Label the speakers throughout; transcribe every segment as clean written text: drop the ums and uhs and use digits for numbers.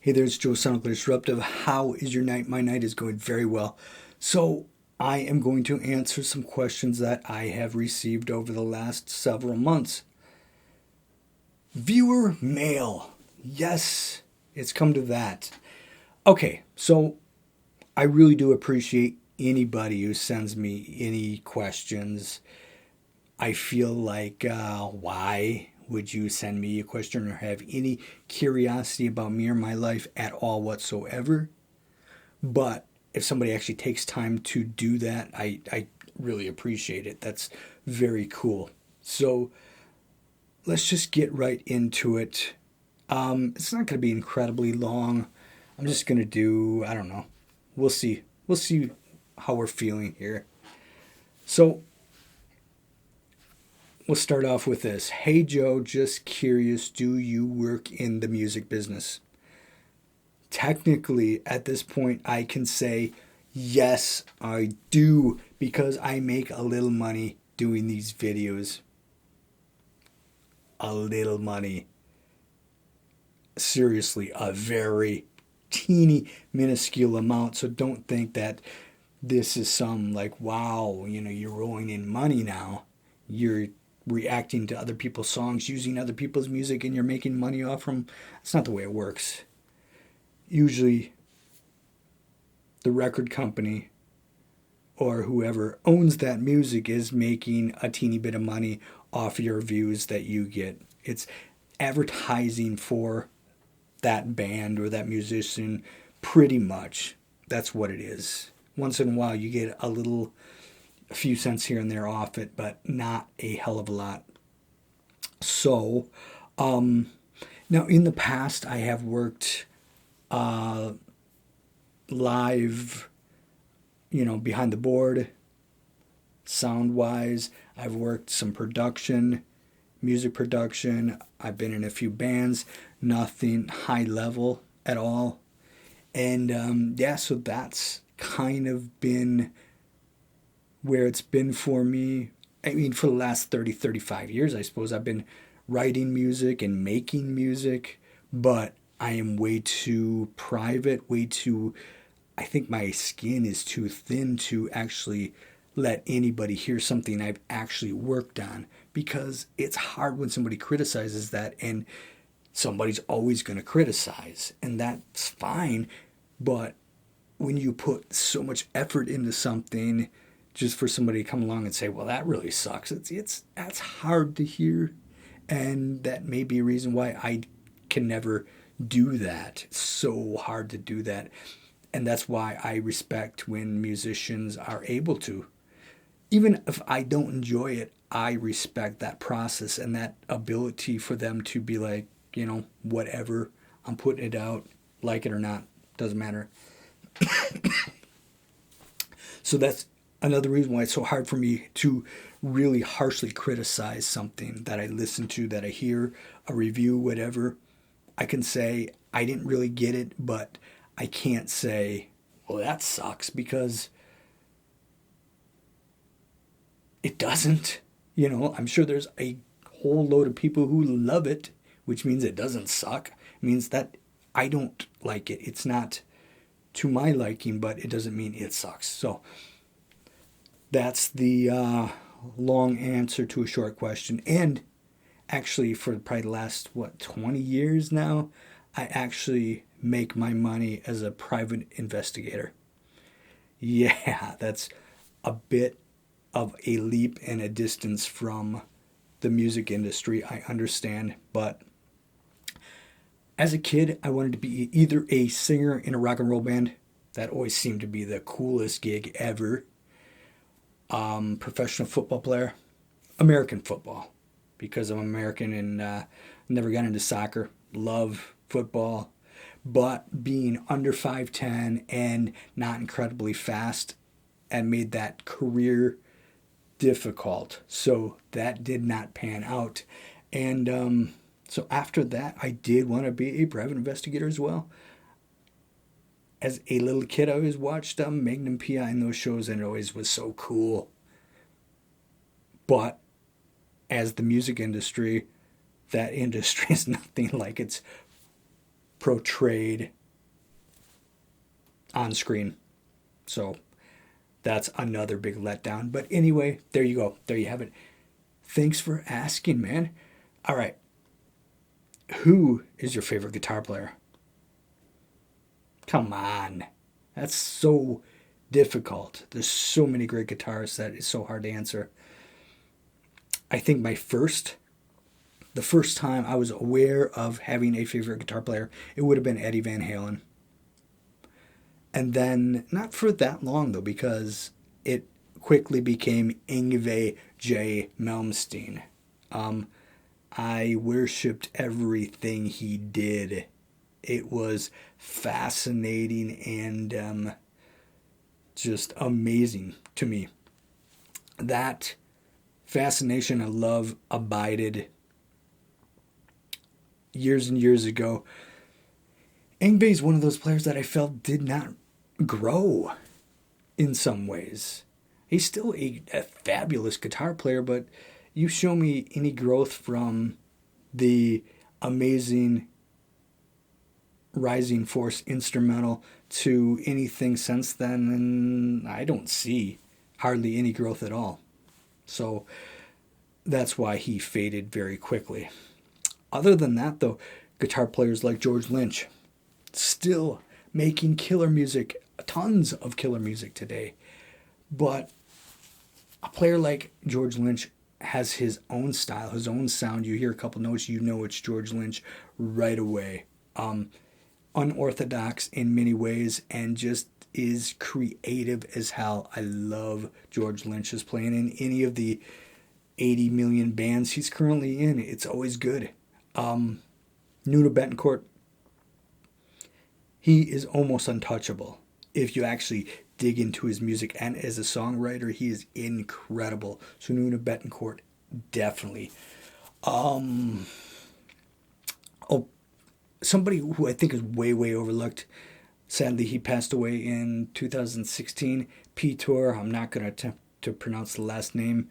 Speaker 1: Hey there, it's Joe Sonically Disruptive. How is your night? My night is going very well. So, I am going to answer some questions that I have received over the last several months. Viewer mail. Yes, it's come to that. Okay, so I really do appreciate anybody who sends me any questions. I feel like, why would you send me a question or have any curiosity about me or my life at all whatsoever? But if somebody actually takes time to do that, I really appreciate it. That's very cool. So let's just get right into it. It's not going to be incredibly long. I'm just going to do, I don't know. We'll see. We'll see how we're feeling here. So we'll start off with this. Hey Joe, just curious, do you work in the music business? Technically, at this point, I can say yes, I do, because I make a little money doing these videos. A little money. Seriously, a very teeny, minuscule amount. So don't think that this is some like, wow, you're rolling in money now. You're reacting to other people's songs, using other people's music, and you're making money off them. That's not the way it works. Usually, the record company or whoever owns that music is making a teeny bit of money off your views that you get. It's advertising for that band or that musician, pretty much. That's what it is. Once in a while, you get a few cents here and there off it, but not a hell of a lot. So, now in the past, I have worked live, behind the board, sound wise. I've worked some production, music production. I've been in a few bands, nothing high level at all. And yeah, so that's kind of been where it's been for me. I mean, for the last 30, 35 years, I suppose I've been writing music and making music, but I am way too private, I think my skin is too thin to actually let anybody hear something I've actually worked on, because it's hard when somebody criticizes that, and somebody's always going to criticize, and that's fine. But when you put so much effort into something just for somebody to come along and say, well, that really sucks, it's that's hard to hear. And that may be a reason why I can never do that. It's so hard to do that. And that's why I respect when musicians are able to. Even if I don't enjoy it, I respect that process and that ability for them to be like, whatever, I'm putting it out, like it or not, doesn't matter. So that's another reason why it's so hard for me to really harshly criticize something that I listen to, that I hear, a review, whatever. I can say, I didn't really get it, but I can't say, well, that sucks, because it doesn't. I'm sure there's a whole load of people who love it, which means it doesn't suck. It means that I don't like it. It's not to my liking, but it doesn't mean it sucks. So that's the long answer to a short question. And actually, for probably the last, 20 years now, I actually make my money as a private investigator. Yeah, that's a bit of a leap and a distance from the music industry, I understand. But as a kid, I wanted to be either a singer in a rock and roll band. That always seemed to be the coolest gig ever. Professional football player. American football, because I'm American, and never got into soccer. Love football. But being under 5'10" and not incredibly fast, and made that career difficult. So that did not pan out. And so after that, I did want to be a private investigator as well. As a little kid, I always watched Magnum P.I. in those shows, and it always was so cool. But as the music industry, that industry is nothing like it's portrayed on screen. So that's another big letdown. But anyway, there you go. There you have it. Thanks for asking, man. All right. Who is your favorite guitar player? Come on. That's so difficult. There's so many great guitarists that it's so hard to answer. I think the first time I was aware of having a favorite guitar player, it would have been Eddie Van Halen. And then, not for that long though, because it quickly became Yngwie J. Malmsteen. I worshipped everything he did. It was fascinating and just amazing to me. That fascination and love abided years and years ago. Yngwie is one of those players that I felt did not grow in some ways. He's still a fabulous guitar player, but you show me any growth from the amazing Rising Force instrumental to anything since then, and I don't see hardly any growth at all. So that's why he faded very quickly. Other than that, though, guitar players like George Lynch still making killer music, tons of killer music today. But a player like George Lynch has his own style, his own sound. You hear a couple notes, you know it's George Lynch right away. Unorthodox in many ways and just is creative as hell. I love George Lynch's playing in any of the 80 million bands he's currently in. It's always good. Nuno Bettencourt, he is almost untouchable. If you actually dig into his music, and as a songwriter, he is incredible. So Nuno Bettencourt, definitely. Oh, somebody who I think is way, way overlooked. Sadly, he passed away in 2016. Peter, I'm not going to attempt to pronounce the last name,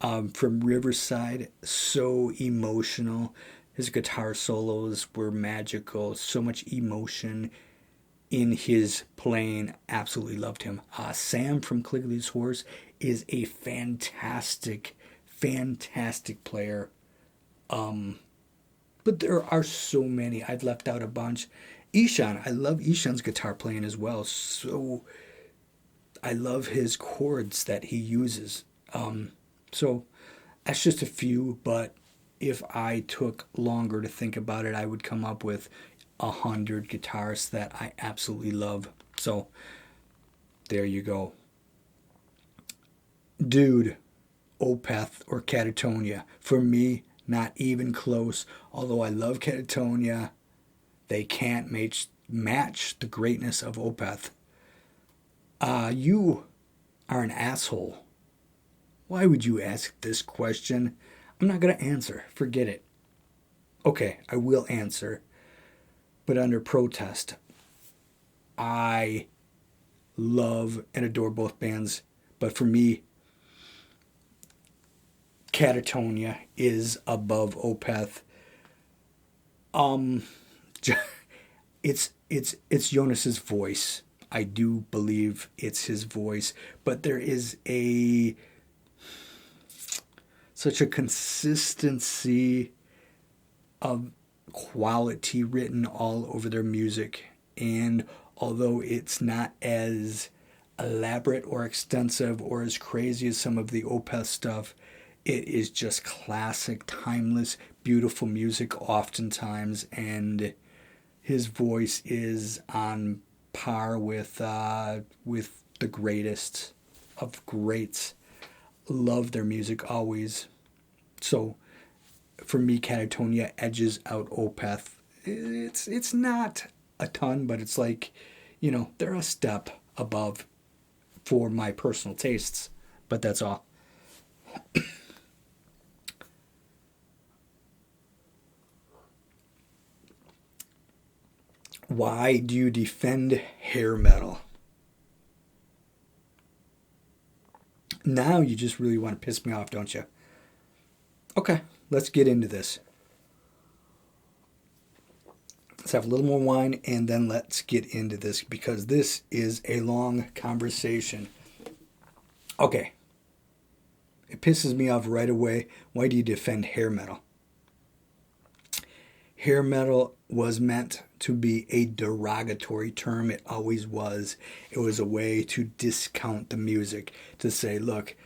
Speaker 1: from Riverside. So emotional. His guitar solos were magical. So much emotion in his playing. Absolutely loved him. Sam from Quigley's Horse is a fantastic, fantastic player. But there are so many. I've left out a bunch. Ishan, I love Ishan's guitar playing as well. So I love his chords that he uses. So that's just a few, but if I took longer to think about it, I would come up with 100 guitarists that I absolutely love. So there you go. Dude, Opeth or Catatonia. For me, not even close. Although I love Catatonia, they can't match the greatness of Opeth. You are an asshole. Why would you ask this question? I'm not going to answer. Forget it. Okay, I will answer. But under protest. I love and adore both bands. But for me, Catatonia is above Opeth. It's Jonas's voice. I do believe it's his voice, but there is such a consistency of quality written all over their music, and although it's not as elaborate or extensive or as crazy as some of the Opeth stuff, it is just classic, timeless, beautiful music oftentimes, and his voice is on par with the greatest of greats. Love their music always. So for me, Catatonia edges out Opeth. It's not a ton, but it's like, they're a step above for my personal tastes. But that's all. Why do you defend hair metal? Now you just really want to piss me off, don't you? Okay, let's get into this. Let's have a little more wine and then let's get into this because this is a long conversation. Okay. It pisses me off right away. Why do you defend hair metal? Hair metal was meant to be a derogatory term. It always was. It was a way to discount the music, to say, look,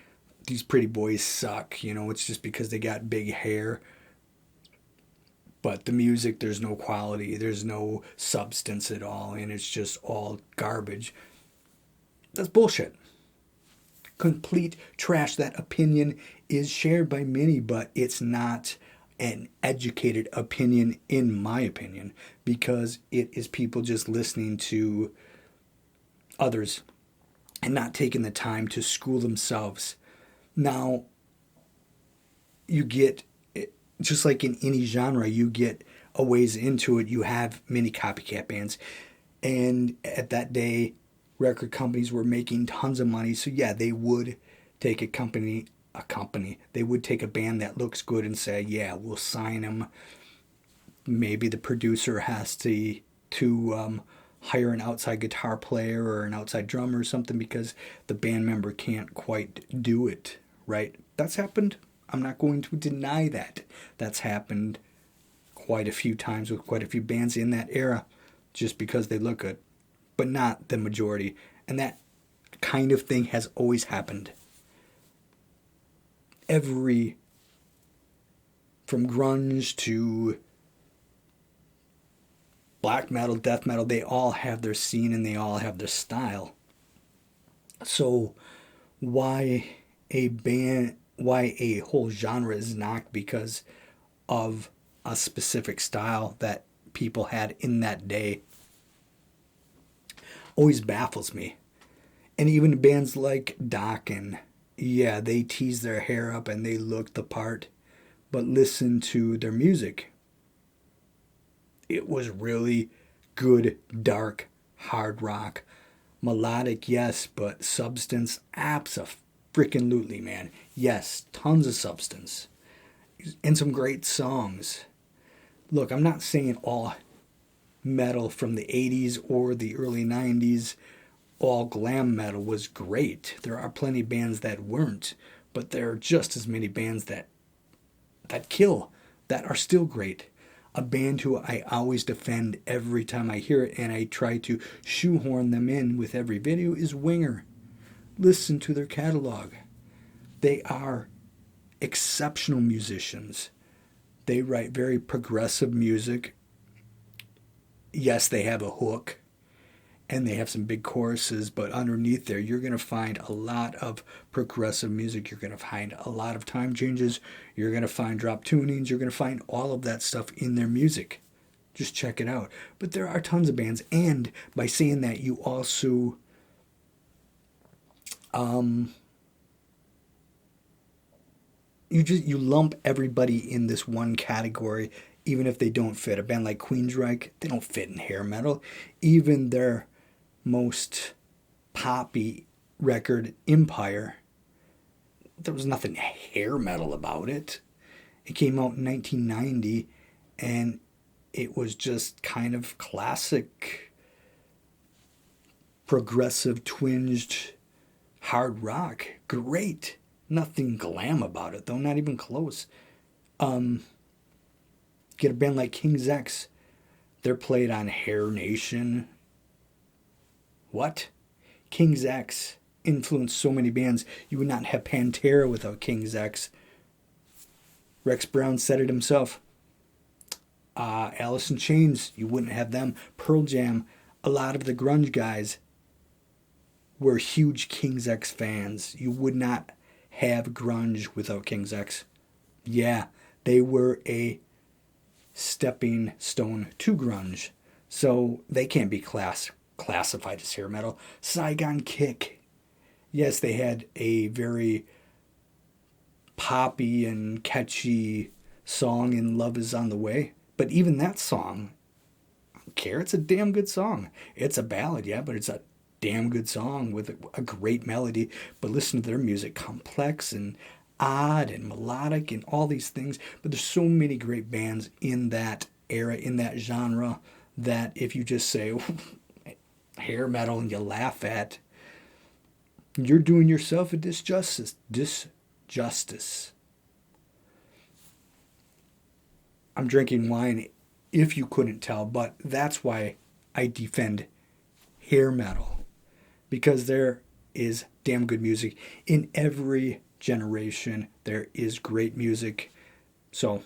Speaker 1: these pretty boys suck. You know, it's just because they got big hair. But the music, there's no quality, there's no substance at all, and it's just all garbage. That's bullshit. Complete trash. That opinion is shared by many, but it's not an educated opinion, in my opinion, because it is people just listening to others and not taking the time to school themselves. Now, you get, just like in any genre, you get a ways into it, you have many copycat bands. And at that day, record companies were making tons of money. So yeah, they would take a company, they would take a band that looks good and say, yeah, we'll sign them. Maybe the producer has to hire an outside guitar player or an outside drummer or something because the band member can't quite do it, right? That's happened. I'm not going to deny that. That's happened quite a few times with quite a few bands in that era just because they look good, but not the majority. And that kind of thing has always happened. From grunge to black metal, death metal, they all have their scene and they all have their style. So why a whole genre is knocked because of a specific style that people had in that day always baffles me. And even bands like Dokken, yeah, they tease their hair up and they look the part, but listen to their music. It was really good, dark, hard rock. Melodic, yes, but substance, abso-freaking-lutely, man. Yes, tons of substance. And some great songs. Look, I'm not saying all metal from the 80s or the early 90s, all glam metal was great. There are plenty of bands that weren't, but there are just as many bands that kill, that are still great. A band who I always defend every time I hear it, and I try to shoehorn them in with every video, is Winger. Listen to their catalog. They are exceptional musicians. They write very progressive music. Yes, they have a hook and they have some big choruses, but underneath there, you're going to find a lot of progressive music. You're going to find a lot of time changes. You're going to find drop tunings. You're going to find all of that stuff in their music. Just check it out. But there are tons of bands, and by saying that, you also you lump everybody in this one category, even if they don't fit. A band like Queensryche, they don't fit in hair metal. Even their most poppy record, Empire, there was nothing hair metal about it. It came out in 1990, and it was just kind of classic, progressive, twinged, hard rock. Great. Nothing glam about it, though, not even close. Get a band like King's X. They're played on Hair Nation. What? King's X influenced so many bands. You would not have Pantera without King's X. Rex Brown said it himself. Alice in Chains, you wouldn't have them. Pearl Jam, a lot of the grunge guys were huge King's X fans. You would not have grunge without King's X. Yeah, they were a stepping stone to grunge. So they can't be classified as hair metal. Saigon Kick. Yes, they had a very poppy and catchy song in Love Is On The Way. But even that song, I don't care. It's a damn good song. It's a ballad, yeah, but it's a damn good song with a great melody. But listen to their music, complex and odd and melodic and all these things. But there's so many great bands in that era, in that genre, that if you just say hair metal and you laugh at, you're doing yourself a disjustice. Disjustice. I'm drinking wine if you couldn't tell, but that's why I defend hair metal. Because there is damn good music. In every generation, there is great music. So,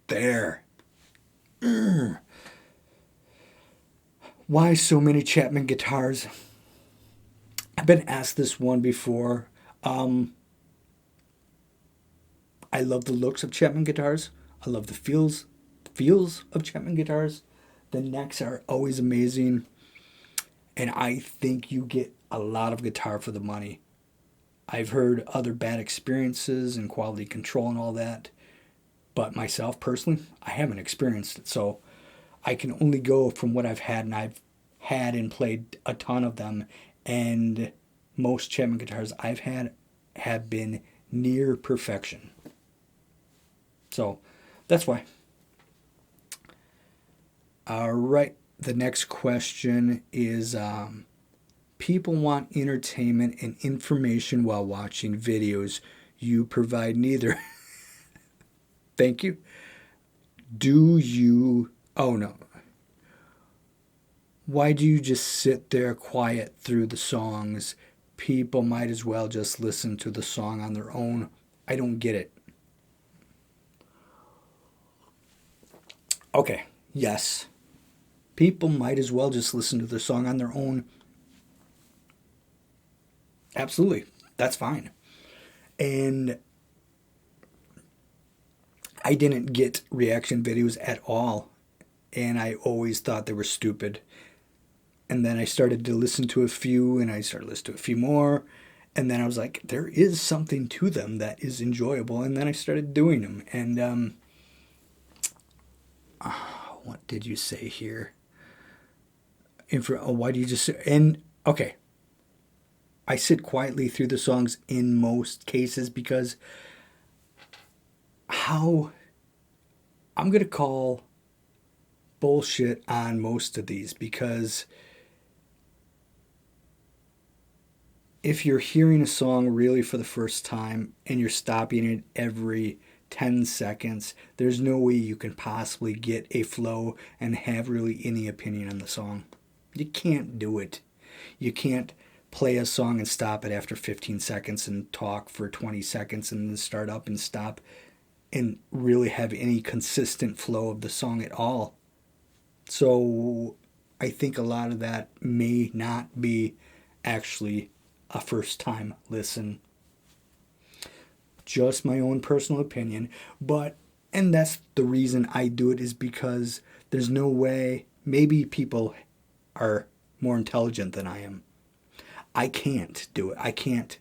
Speaker 1: there. Why so many Chapman guitars? I've been asked this one before. I love the looks of Chapman guitars. I love the feels of Chapman guitars. The necks are always amazing. And I think you get a lot of guitar for the money. I've heard other bad experiences and quality control and all that. But myself personally, I haven't experienced it. So I can only go from what I've had, and I've had and played a ton of them. And most Chapman guitars I've had have been near perfection. So that's why. All right. The next question is people want entertainment and information while watching videos. You provide neither. Thank you. Do you... Oh, no. Why do you just sit there quiet through the songs? People might as well just listen to the song on their own. I don't get it. Okay, yes. People might as well just listen to the song on their own. Absolutely. That's fine. And I didn't get reaction videos at all. And I always thought they were stupid. And then I started to listen to a few, and I started listening to a few more. And then I was like, there is something to them that is enjoyable. And then I started doing them. And what did you say here? Why do you just... And, okay. I sit quietly through the songs in most cases because I'm going to call bullshit on most of these, because if you're hearing a song really for the first time and you're stopping it every 10 seconds, there's no way you can possibly get a flow and have really any opinion on the song. You can't do it. You can't play a song and stop it after 15 seconds and talk for 20 seconds and then start up and stop and really have any consistent flow of the song at all. So I think a lot of that may not be actually a first time listen. Just my own personal opinion. And that's the reason I do it, is because there's no way, maybe people are more intelligent than I am. I can't do it. I can't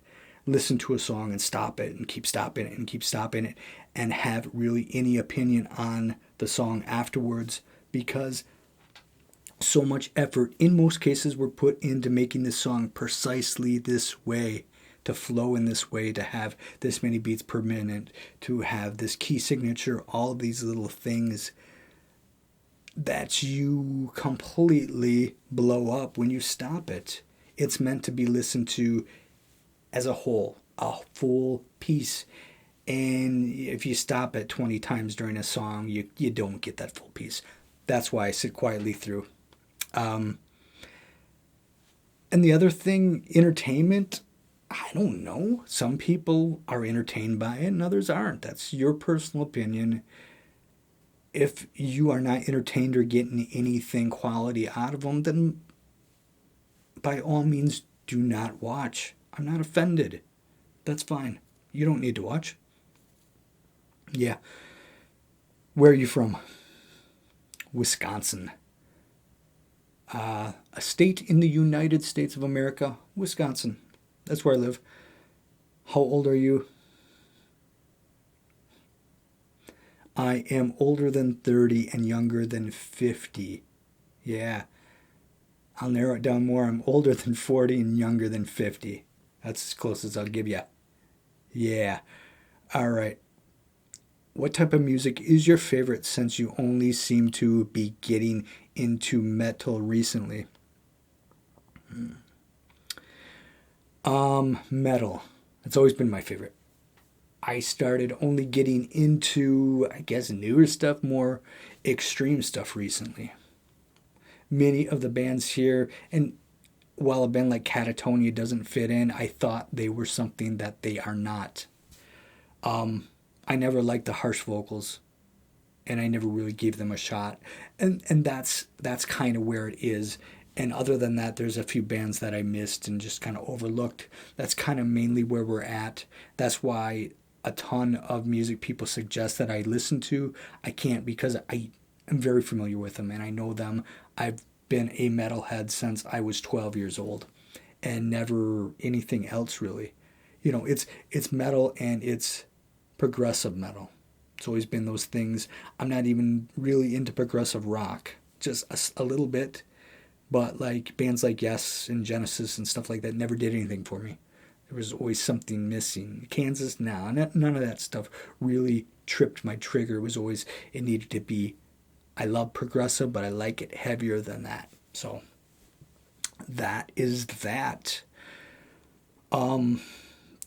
Speaker 1: listen to a song and stop it and keep stopping it and keep stopping it and have really any opinion on the song afterwards, because so much effort in most cases were put into making this song precisely this way, to flow in this way, to have this many beats per minute, to have this key signature, all of these little things that you completely blow up when you stop it. It's meant to be listened to as a whole, a full piece. And if you stop it 20 times during a song, you don't get that full piece. That's why I sit quietly through. And the other thing, entertainment, I don't know. Some people are entertained by it and others aren't. That's your personal opinion. If you are not entertained or getting anything quality out of them, then by all means, do not watch. I'm not offended. That's fine. You don't need to watch. Yeah. Where are you from? Wisconsin. A state in the United States of America. Wisconsin. That's where I live. How old are you? I am older than 30 and younger than 50. Yeah. I'll narrow it down more. I'm older than 40 and younger than 50. That's as close as I'll give you. Yeah. All right. what type of music is your favorite since you only seem to be getting into metal recently? Metal. It's always been my favorite. I started only getting into, I guess, newer stuff, more extreme stuff recently. Many of the bands here, and while a band like Catatonia doesn't fit in, I thought they were something that they are not. I never liked the harsh vocals, and I never really gave them a shot. And that's kind of where it is. And other than that, there's a few bands that I missed and just kind of overlooked. That's kind of mainly where we're at. That's why a ton of music people suggest that I listen to, I can't, because I am very familiar with them and I know them. I've been a metalhead since I was 12 years old and never anything else really. It's metal and it's progressive metal. It's always been those things. I'm not even really into progressive rock, just a little bit. But like bands like Yes and Genesis and stuff like that never did anything for me. There was always something missing. Kansas, nah, none of that stuff really tripped my trigger. It was always, it needed to be, I love progressive, but I like it heavier than that. So that is that. Do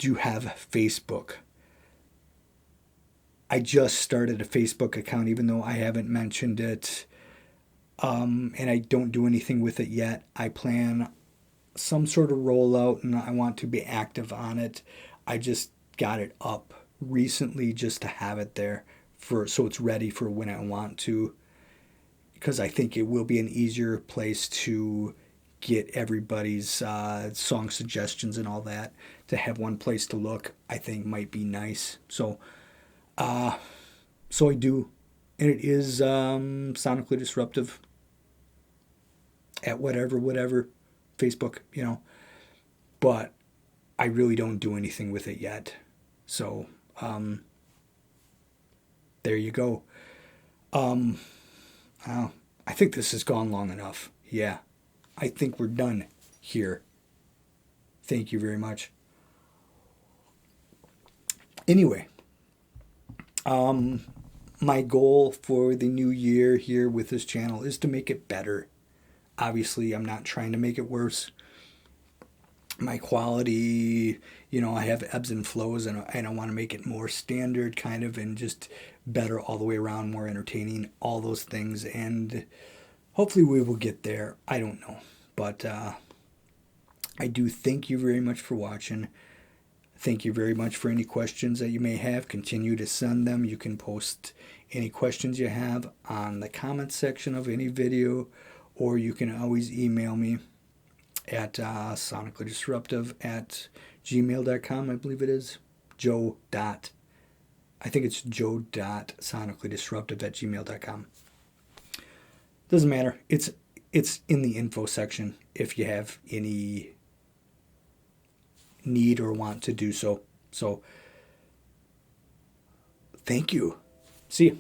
Speaker 1: you have Facebook? I just started a Facebook account, even though I haven't mentioned it. And I don't do anything with it yet. I plan some sort of rollout and I want to be active on it. I just got it up recently just to have it there so it's ready for when I want to, because I think it will be an easier place to get everybody's song suggestions and all that. To have one place to look, I think might be nice. So I do, and it is sonically disruptive at whatever Facebook, but I really don't do anything with it yet. So there you go. I think this has gone long enough. Yeah, I think we're done here. Thank you very much. Anyway, my goal for the new year here with this channel is to make it better. Obviously, I'm not trying to make it worse. My quality, I have ebbs and flows, and I want to make it more standard, kind of, and just better all the way around, more entertaining, all those things. And hopefully we will get there. I don't know. But I do thank you very much for watching. Thank you very much for any questions that you may have. Continue to send them. You can post any questions you have on the comment section of any video, or you can always email me at sonicallydisruptive@gmail.com, I believe it is. I think it's joe.sonicallydisruptive@gmail.com. Doesn't matter. It's in the info section if you have any need or want to do so. So, thank you. See you.